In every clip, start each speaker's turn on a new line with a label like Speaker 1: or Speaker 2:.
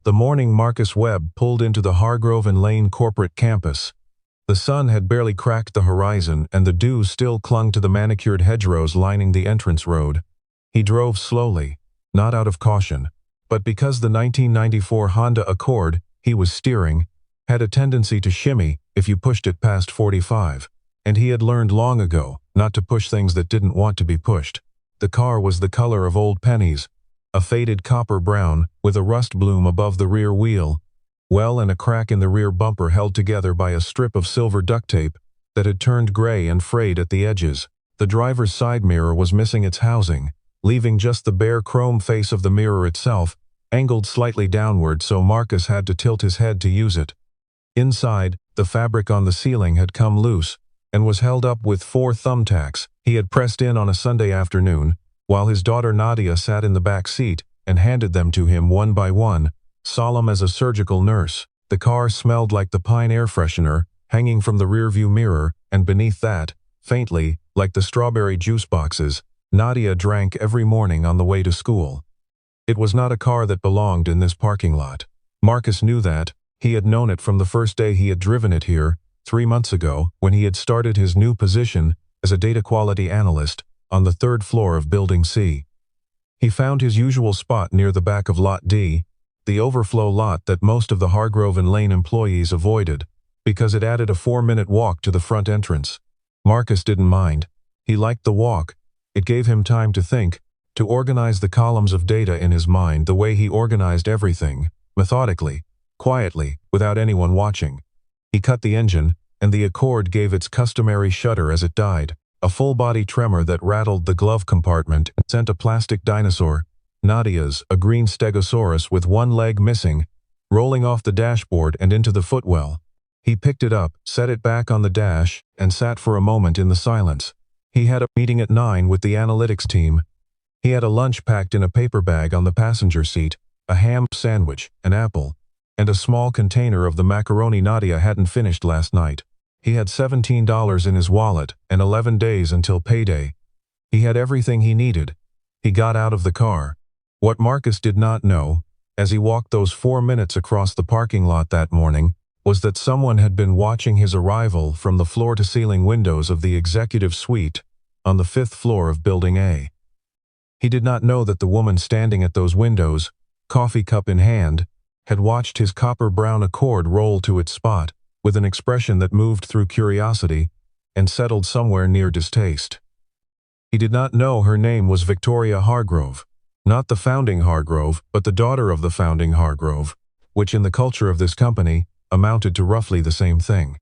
Speaker 1: The morning Marcus Webb pulled into the Hargrove and Lane corporate campus. The sun had barely cracked the horizon and the dew still clung to the manicured hedgerows lining the entrance road. He drove slowly, not out of caution, but because the 1994 Honda Accord he was steering had a tendency to shimmy if you pushed it past 45, and he had learned long ago not to push things that didn't want to be pushed. The car was the color of old pennies, a faded copper brown with a rust bloom above the rear wheel, and a crack in the rear bumper held together by a strip of silver duct tape that had turned gray and frayed at the edges. The driver's side mirror was missing its housing, leaving just the bare chrome face of the mirror itself, angled slightly downward so Marcus had to tilt his head to use it. Inside, the fabric on the ceiling had come loose and was held up with 4 thumbtacks he had pressed in on a Sunday afternoon, while his daughter Nadia sat in the back seat and handed them to him one by one, solemn as a surgical nurse. The car smelled like the pine air freshener hanging from the rearview mirror, and beneath that, faintly, like the strawberry juice boxes Nadia drank every morning on the way to school. It was not a car that belonged in this parking lot. Marcus knew that. He had known it from the first day he had driven it here, 3 months ago, when he had started his new position as a data quality analyst on the 3rd floor of Building C. He found his usual spot near the back of Lot D, the overflow lot that most of the Hargrove and Lane employees avoided, because it added a 4-minute walk to the front entrance. Marcus didn't mind. He liked the walk. It gave him time to think, to organize the columns of data in his mind the way he organized everything, methodically, quietly, without anyone watching. He cut the engine, and the Accord gave its customary shudder as it died, a full-body tremor that rattled the glove compartment and sent a plastic dinosaur, Nadia's, a green stegosaurus with one leg missing, rolling off the dashboard and into the footwell. He picked it up, set it back on the dash, and sat for a moment in the silence. He had a meeting at 9 with the analytics team. He had a lunch packed in a paper bag on the passenger seat, a ham sandwich, an apple, and a small container of the macaroni Nadia hadn't finished last night. He had $17 in his wallet and 11 days until payday. He had everything he needed. He got out of the car. What Marcus did not know, as he walked those 4 minutes across the parking lot that morning, was that someone had been watching his arrival from the floor-to-ceiling windows of the executive suite on the 5th floor of Building A. He did not know that the woman standing at those windows, coffee cup in hand, had watched his copper-brown Accord roll to its spot, with an expression that moved through curiosity and settled somewhere near distaste. He did not know her name was Victoria Hargrove, not the founding Hargrove, but the daughter of the founding Hargrove, which in the culture of this company amounted to roughly the same thing.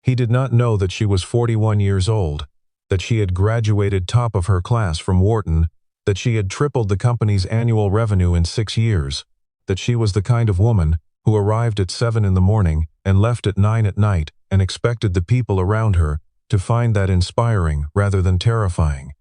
Speaker 1: He did not know that she was 41 years old, that she had graduated top of her class from Wharton, that she had tripled the company's annual revenue in 6 years, that she was the kind of woman who arrived at 7 in the morning and left at 9 at night and expected the people around her to find that inspiring rather than terrifying.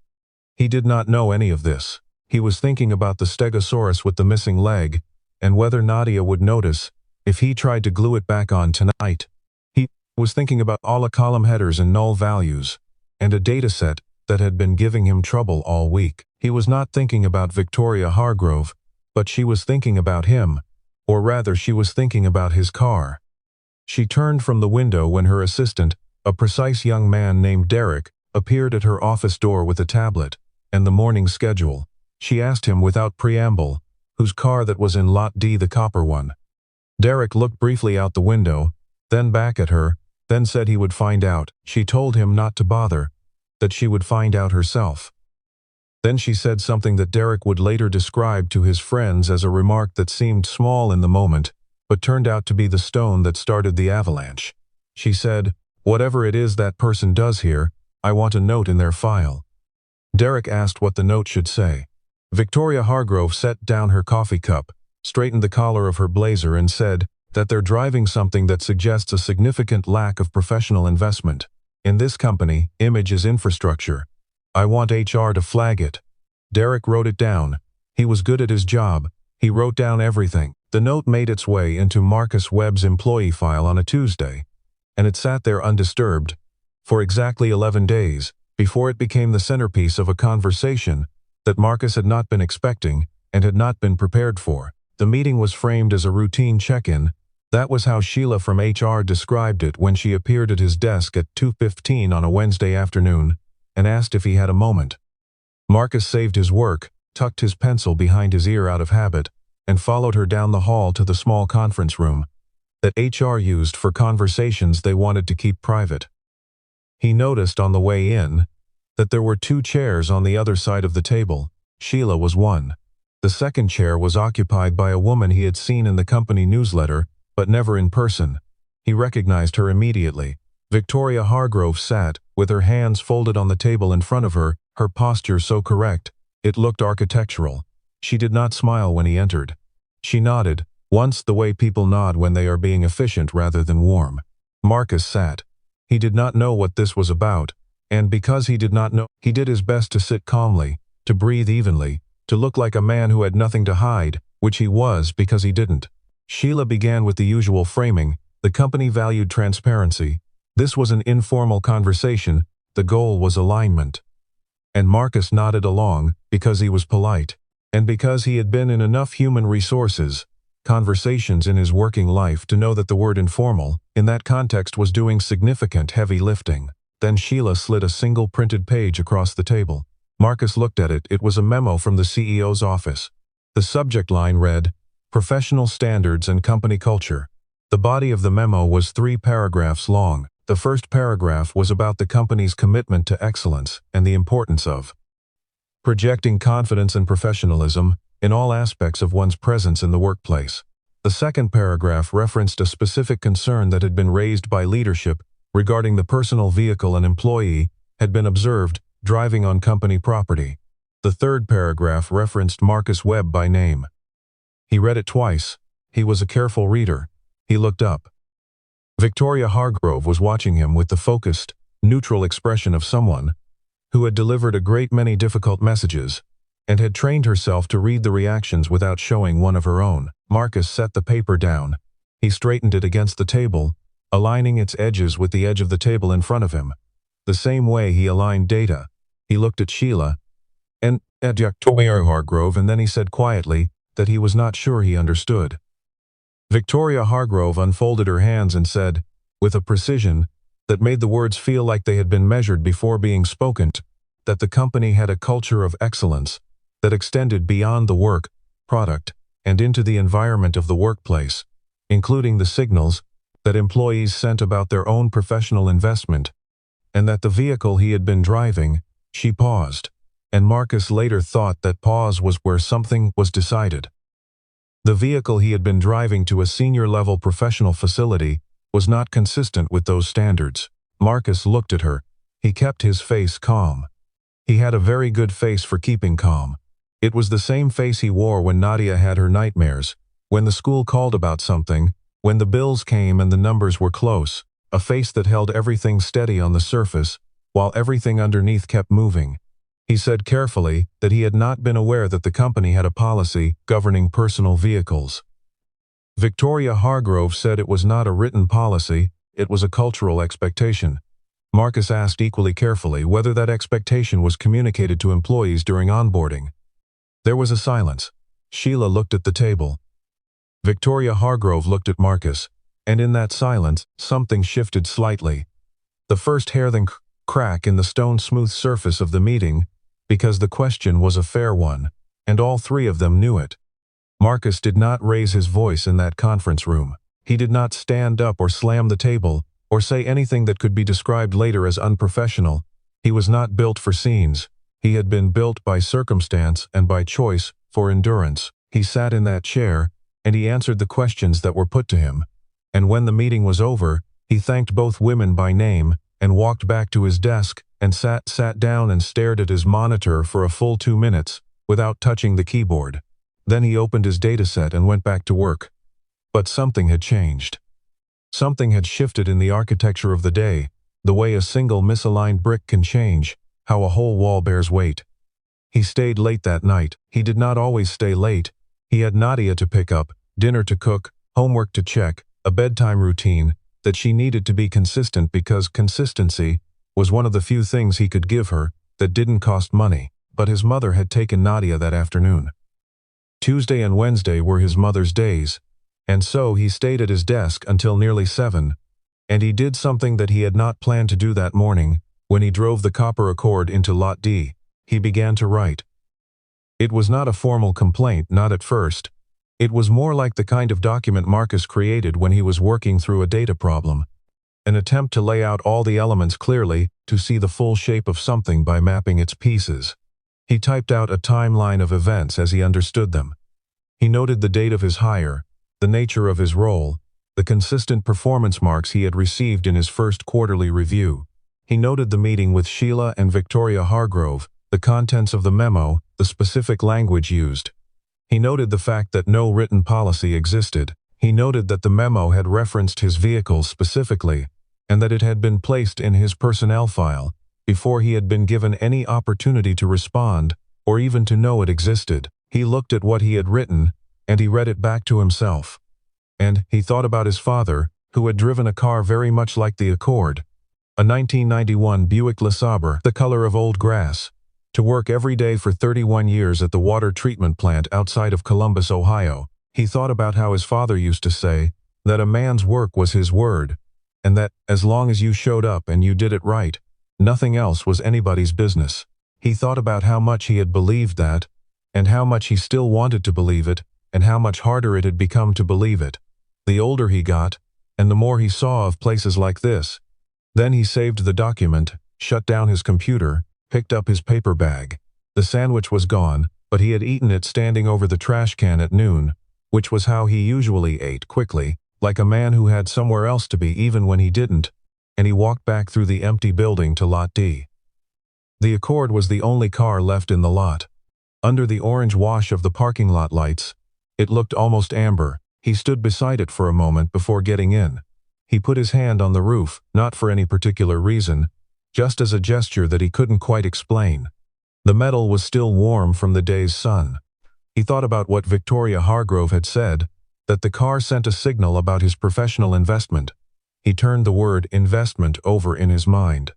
Speaker 1: He did not know any of this. He was thinking about the stegosaurus with the missing leg and whether Nadia would notice if he tried to glue it back on tonight. He was thinking about all the column headers and null values and a dataset that had been giving him trouble all week. He was not thinking about Victoria Hargrove, but she was thinking about him, or rather she was thinking about his car. She turned from the window when her assistant, a precise young man named Derek, appeared at her office door with a tablet and the morning schedule. She asked him without preamble, whose car that was in Lot D, the copper one. Derek looked briefly out the window, then back at her, then said he would find out. She told him not to bother, that she would find out herself. Then she said something that Derek would later describe to his friends as a remark that seemed small in the moment, but turned out to be the stone that started the avalanche. She said, "Whatever it is that person does here, I want a note in their file." Derek asked what the note should say. Victoria Hargrove set down her coffee cup, straightened the collar of her blazer and said that they're driving something that suggests a significant lack of professional investment. In this company, image is infrastructure. I want HR to flag it. Derek wrote it down. He was good at his job. He wrote down everything. The note made its way into Marcus Webb's employee file on a Tuesday, and it sat there undisturbed for exactly 11 days before it became the centerpiece of a conversation that Marcus had not been expecting and had not been prepared for. The meeting was framed as a routine check-in. That was how Sheila from HR described it when she appeared at his desk at 2:15 on a Wednesday afternoon and asked if he had a moment. Marcus saved his work, tucked his pencil behind his ear out of habit, and followed her down the hall to the small conference room that HR used for conversations they wanted to keep private. He noticed on the way in that there were 2 chairs on the other side of the table. Sheila was one. The second chair was occupied by a woman he had seen in the company newsletter, but never in person. He recognized her immediately. Victoria Hargrove sat, with her hands folded on the table in front of her, her posture so correct, it looked architectural. She did not smile when he entered. She nodded, once the way people nod when they are being efficient rather than warm. Marcus sat. He did not know what this was about, and because he did not know, he did his best to sit calmly, to breathe evenly, to look like a man who had nothing to hide, which he was because he didn't. Sheila began with the usual framing. The company valued transparency. This was an informal conversation. The goal was alignment. And Marcus nodded along, because he was polite, and because he had been in enough human resources conversations in his working life to know that the word informal, in that context, was doing significant heavy lifting. Then Sheila slid a single printed page across the table. Marcus looked at it. It was a memo from the CEO's office. The subject line read, "Professional Standards and Company Culture." The body of the memo was 3 paragraphs long. The first paragraph was about the company's commitment to excellence and the importance of projecting confidence and professionalism in all aspects of one's presence in the workplace. The second paragraph referenced a specific concern that had been raised by leadership regarding the personal vehicle an employee had been observed driving on company property. The third paragraph referenced Marcus Webb by name. He read it twice. He was a careful reader. He looked up. Victoria Hargrove was watching him with the focused, neutral expression of someone who had delivered a great many difficult messages and had trained herself to read the reactions without showing one of her own. Marcus set the paper down. He straightened it against the table, aligning its edges with the edge of the table in front of him, the same way he aligned data. He looked at Sheila and at Victoria Hargrove, and then he said quietly that he was not sure he understood. Victoria Hargrove unfolded her hands and said, with a precision that made the words feel like they had been measured before being spoken, that the company had a culture of excellence that extended beyond the work, product, and into the environment of the workplace, including the signals that employees sent about their own professional investment, and that the vehicle he had been driving. She paused, and Marcus later thought that pause was where something was decided. The vehicle he had been driving to a senior-level professional facility was not consistent with those standards. Marcus looked at her. He kept his face calm. He had a very good face for keeping calm. It was the same face he wore when Nadia had her nightmares, when the school called about something, when the bills came and the numbers were close, a face that held everything steady on the surface, while everything underneath kept moving. He said carefully that he had not been aware that the company had a policy governing personal vehicles. Victoria Hargrove said it was not a written policy, it was a cultural expectation. Marcus asked equally carefully whether that expectation was communicated to employees during onboarding. There was a silence. Sheila looked at the table. Victoria Hargrove looked at Marcus, and in that silence, something shifted slightly. The first hair then crack in the stone-smooth surface of the meeting, because the question was a fair one, and all 3 of them knew it. Marcus did not raise his voice in that conference room. He did not stand up or slam the table, or say anything that could be described later as unprofessional. He was not built for scenes. He had been built by circumstance and by choice for endurance. He sat in that chair, and he answered the questions that were put to him. And when the meeting was over, he thanked both women by name and walked back to his desk and sat down and stared at his monitor for a full 2 minutes without touching the keyboard. Then he opened his dataset and went back to work. But something had changed. Something had shifted in the architecture of the day, the way a single misaligned brick can change, how a whole wall bears weight. He stayed late that night. He did not always stay late. He had Nadia to pick up, dinner to cook, homework to check, a bedtime routine that she needed to be consistent because consistency was one of the few things he could give her that didn't cost money. But his mother had taken Nadia that afternoon. Tuesday and Wednesday were his mother's days, and so he stayed at his desk until nearly 7, and he did something that he had not planned to do that morning. When he drove the Copper Accord into Lot D, he began to write. It was not a formal complaint, not at first. It was more like the kind of document Marcus created when he was working through a data problem. An attempt to lay out all the elements clearly, to see the full shape of something by mapping its pieces. He typed out a timeline of events as he understood them. He noted the date of his hire, the nature of his role, the consistent performance marks he had received in his first quarterly review. He noted the meeting with Sheila and Victoria Hargrove, the contents of the memo, the specific language used. He noted the fact that no written policy existed. He noted that the memo had referenced his vehicles specifically, and that it had been placed in his personnel file before he had been given any opportunity to respond or even to know it existed. He looked at what he had written, and he read it back to himself. And he thought about his father, who had driven a car very much like the Accord, a 1991 Buick LeSabre, the color of old grass, to work every day for 31 years at the water treatment plant outside of Columbus, Ohio. He thought about how his father used to say that a man's work was his word, and that, as long as you showed up and you did it right, nothing else was anybody's business. He thought about how much he had believed that, and how much he still wanted to believe it, and how much harder it had become to believe it. The older he got, and the more he saw of places like this. Then he saved the document, shut down his computer, picked up his paper bag. The sandwich was gone, but he had eaten it standing over the trash can at noon, which was how he usually ate, quickly, like a man who had somewhere else to be even when he didn't, and he walked back through the empty building to Lot D. The Accord was the only car left in the lot. Under the orange wash of the parking lot lights, it looked almost amber. He stood beside it for a moment before getting in. He put his hand on the roof, not for any particular reason, just as a gesture that he couldn't quite explain. The metal was still warm from the day's sun. He thought about what Victoria Hargrove had said, that the car sent a signal about his professional investment. He turned the word investment over in his mind.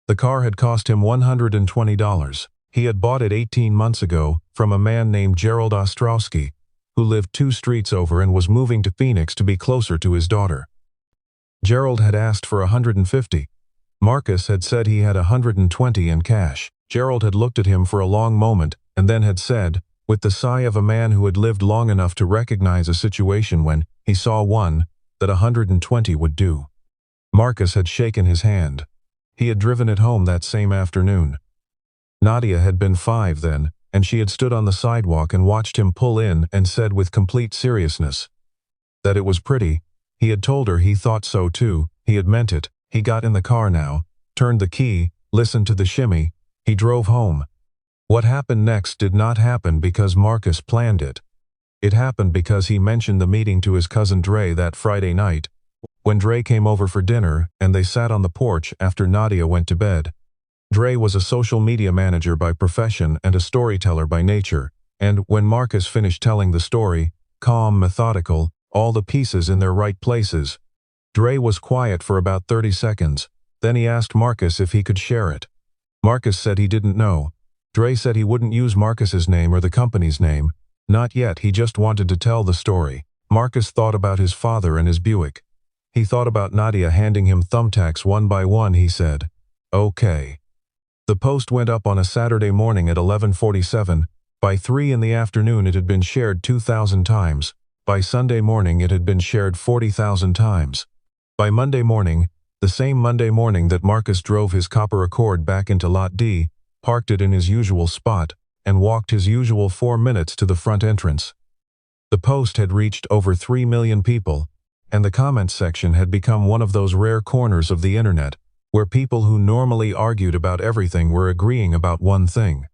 Speaker 1: The car had cost him $120. He had bought it 18 months ago from a man named Gerald Ostrowski, who lived 2 streets over and was moving to Phoenix to be closer to his daughter. Gerald had asked for $150. Marcus had said he had $120 in cash. Gerald had looked at him for a long moment and then had said, with the sigh of a man who had lived long enough to recognize a situation when he saw one, that $120 would do. Marcus had shaken his hand. He had driven it home that same afternoon. Nadia had been 5 then, and she had stood on the sidewalk and watched him pull in and said with complete seriousness that it was pretty. He had told her he thought so too. He had meant it. He got in the car now, turned the key, listened to the shimmy. He drove home. What happened next did not happen because Marcus planned it. It happened because he mentioned the meeting to his cousin Dre that Friday night, when Dre came over for dinner and they sat on the porch after Nadia went to bed. Dre was a social media manager by profession and a storyteller by nature, and when Marcus finished telling the story, calm, methodical, all the pieces in their right places, Dre was quiet for about 30 seconds. Then he asked Marcus if he could share it. Marcus said he didn't know. Dre said he wouldn't use Marcus's name or the company's name. Not yet, he just wanted to tell the story. Marcus thought about his father and his Buick. He thought about Nadia handing him thumbtacks one by one. He said, "Okay." The post went up on a Saturday morning at 11:47. By 3 in the afternoon it had been shared 2,000 times. By Sunday morning it had been shared 40,000 times. By Monday morning, the same Monday morning that Marcus drove his Copper Accord back into Lot D, parked it in his usual spot, and walked his usual 4 minutes to the front entrance. The post had reached over 3 million people, and the comments section had become one of those rare corners of the internet where people who normally argued about everything were agreeing about one thing.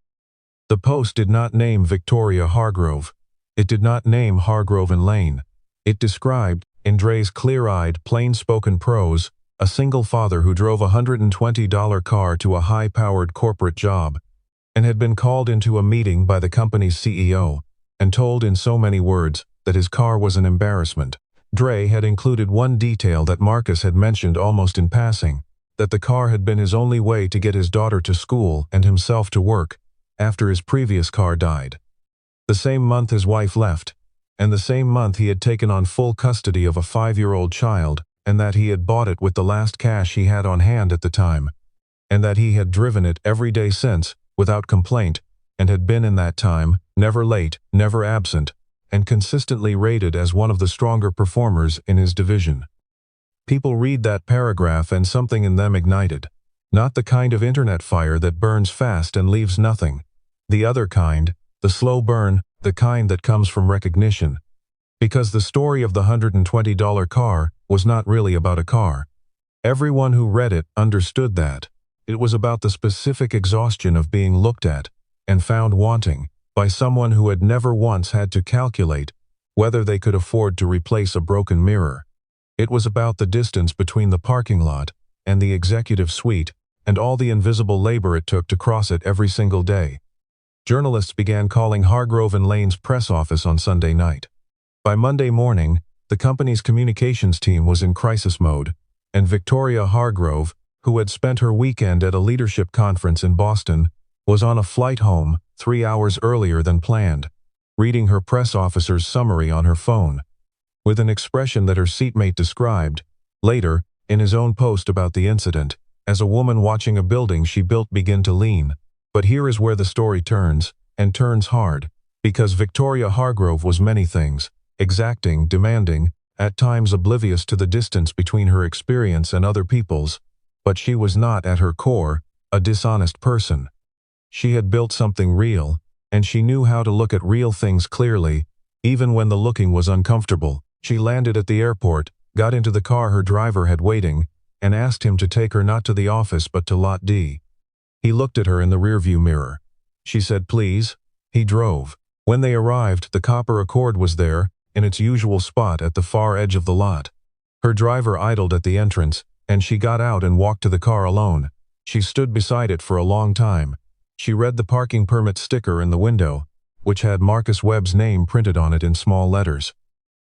Speaker 1: The post did not name Victoria Hargrove. It did not name Hargrove and Lane. It described, in Dre's clear-eyed, plain-spoken prose, a single father who drove a $120 car to a high-powered corporate job and had been called into a meeting by the company's CEO and told in so many words that his car was an embarrassment. Dre had included one detail that Marcus had mentioned almost in passing, that the car had been his only way to get his daughter to school and himself to work after his previous car died. The same month his wife left, and the same month he had taken on full custody of a 5-year-old child, and that he had bought it with the last cash he had on hand at the time, and that he had driven it every day since, without complaint, and had been in that time, never late, never absent, and consistently rated as one of the stronger performers in his division. People read that paragraph and something in them ignited. Not the kind of internet fire that burns fast and leaves nothing. The other kind, the slow burn, the kind that comes from recognition. Because the story of the $120 car was not really about a car. Everyone who read it understood that. It was about the specific exhaustion of being looked at and found wanting by someone who had never once had to calculate whether they could afford to replace a broken mirror. It was about the distance between the parking lot and the executive suite and all the invisible labor it took to cross it every single day. Journalists began calling Hargrove and Lane's press office on Sunday night. By Monday morning, the company's communications team was in crisis mode, and Victoria Hargrove, who had spent her weekend at a leadership conference in Boston, was on a flight home 3 hours earlier than planned, reading her press officer's summary on her phone, with an expression that her seatmate described, later, in his own post about the incident, as a woman watching a building she built begin to lean. But here is where the story turns, and turns hard, because Victoria Hargrove was many things, exacting, demanding, at times oblivious to the distance between her experience and other people's, but she was not, at her core, a dishonest person. She had built something real, and she knew how to look at real things clearly, even when the looking was uncomfortable. She landed at the airport, got into the car her driver had waiting, and asked him to take her not to the office but to Lot D. He looked at her in the rearview mirror. She said please. He drove. When they arrived, the copper Accord was there, in its usual spot at the far edge of the lot. Her driver idled at the entrance, and she got out and walked to the car alone. She stood beside it for a long time. She read the parking permit sticker in the window, which had Marcus Webb's name printed on it in small letters.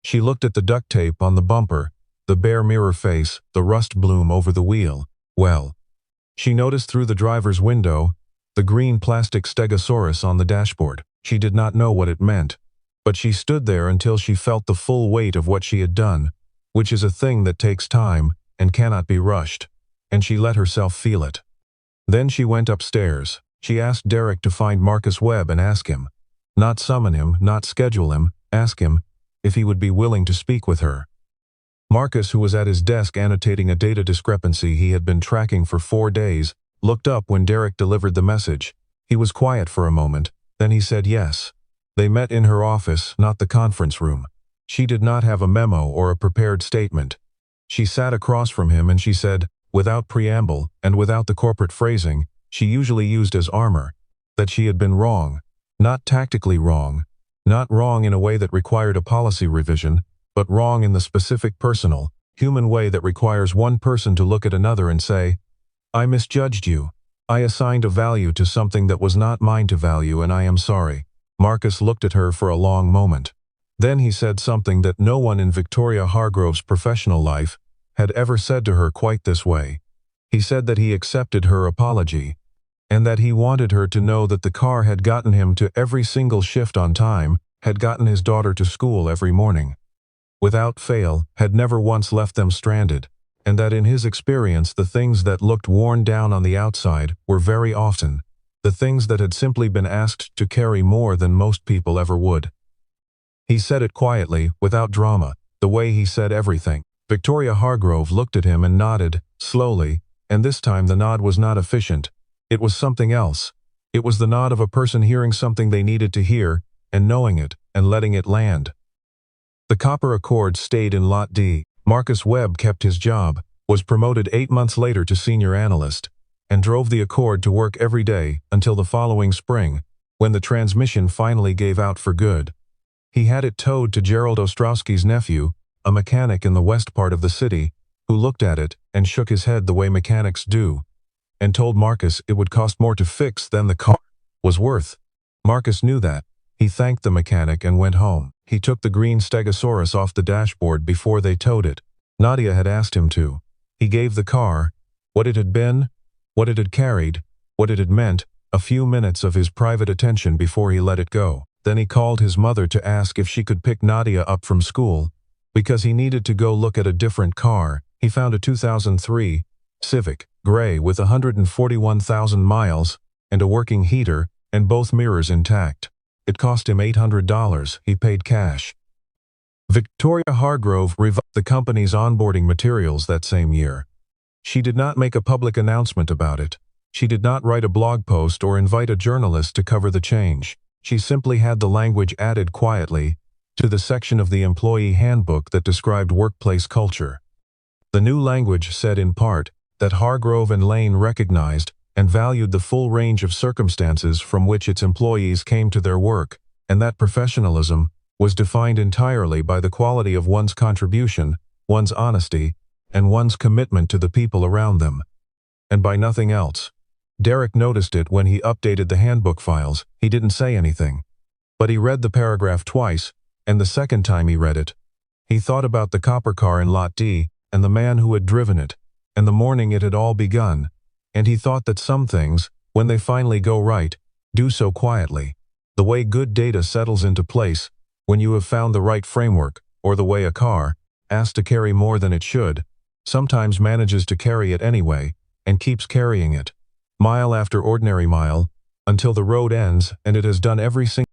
Speaker 1: She looked at the duct tape on the bumper, the bare mirror face, the rust bloom over the wheel. Well, she noticed through the driver's window the green plastic Stegosaurus on the dashboard. She did not know what it meant, but she stood there until she felt the full weight of what she had done, which is a thing that takes time and cannot be rushed, and she let herself feel it. Then she went upstairs. She asked Derek to find Marcus Webb and ask him, not summon him, not schedule him, ask him if he would be willing to speak with her. Marcus, who was at his desk annotating a data discrepancy he had been tracking for 4 days, looked up when Derek delivered the message. He was quiet for a moment, then he said yes. They met in her office, not the conference room. She did not have a memo or a prepared statement. She sat across from him and she said, without preamble and without the corporate phrasing she usually used as armor, that she had been wrong, not tactically wrong, not wrong in a way that required a policy revision, but wrong in the specific personal, human way that requires one person to look at another and say, I misjudged you. I assigned a value to something that was not mine to value, and I am sorry. Marcus looked at her for a long moment. Then he said something that no one in Victoria Hargrove's professional life had ever said to her quite this way. He said that he accepted her apology, and that he wanted her to know that the car had gotten him to every single shift on time, had gotten his daughter to school every morning, without fail, had never once left them stranded, and that in his experience the things that looked worn down on the outside were very often the things that had simply been asked to carry more than most people ever would. He said it quietly, without drama, the way he said everything. Victoria Hargrove looked at him and nodded, slowly, and this time the nod was not efficient. It was something else. It was the nod of a person hearing something they needed to hear, and knowing it, and letting it land. The copper Accord stayed in Lot D. Marcus Webb kept his job, was promoted 8 months later to senior analyst, and drove the Accord to work every day until the following spring, when the transmission finally gave out for good. He had it towed to Gerald Ostrowski's nephew, a mechanic in the west part of the city, who looked at it and shook his head the way mechanics do, and told Marcus it would cost more to fix than the car was worth. Marcus knew that. He thanked the mechanic and went home. He took the green Stegosaurus off the dashboard before they towed it. Nadia had asked him to. He gave the car, what it had been, what it had carried, what it had meant, a few minutes of his private attention before he let it go. Then he called his mother to ask if she could pick Nadia up from school, because he needed to go look at a different car. He found a 2003 Civic, gray with 141,000 miles, and a working heater, and both mirrors intact. It cost him $800. He paid cash. Victoria Hargrove revised the company's onboarding materials that same year. She did not make a public announcement about it. She did not write a blog post or invite a journalist to cover the change. She simply had the language added quietly to the section of the employee handbook that described workplace culture. The new language said in part that Hargrove and Lane recognized and valued the full range of circumstances from which its employees came to their work, and that professionalism was defined entirely by the quality of one's contribution, one's honesty, and one's commitment to the people around them, and by nothing else. Derek noticed it when he updated the handbook files. He didn't say anything. But he read the paragraph twice, and the second time he read it, he thought about the copper car in Lot D, and the man who had driven it, and the morning it had all begun, and he thought that some things, when they finally go right, do so quietly. The way good data settles into place, when you have found the right framework, or the way a car, asked to carry more than it should, sometimes manages to carry it anyway, and keeps carrying it, mile after ordinary mile, until the road ends and it has done every single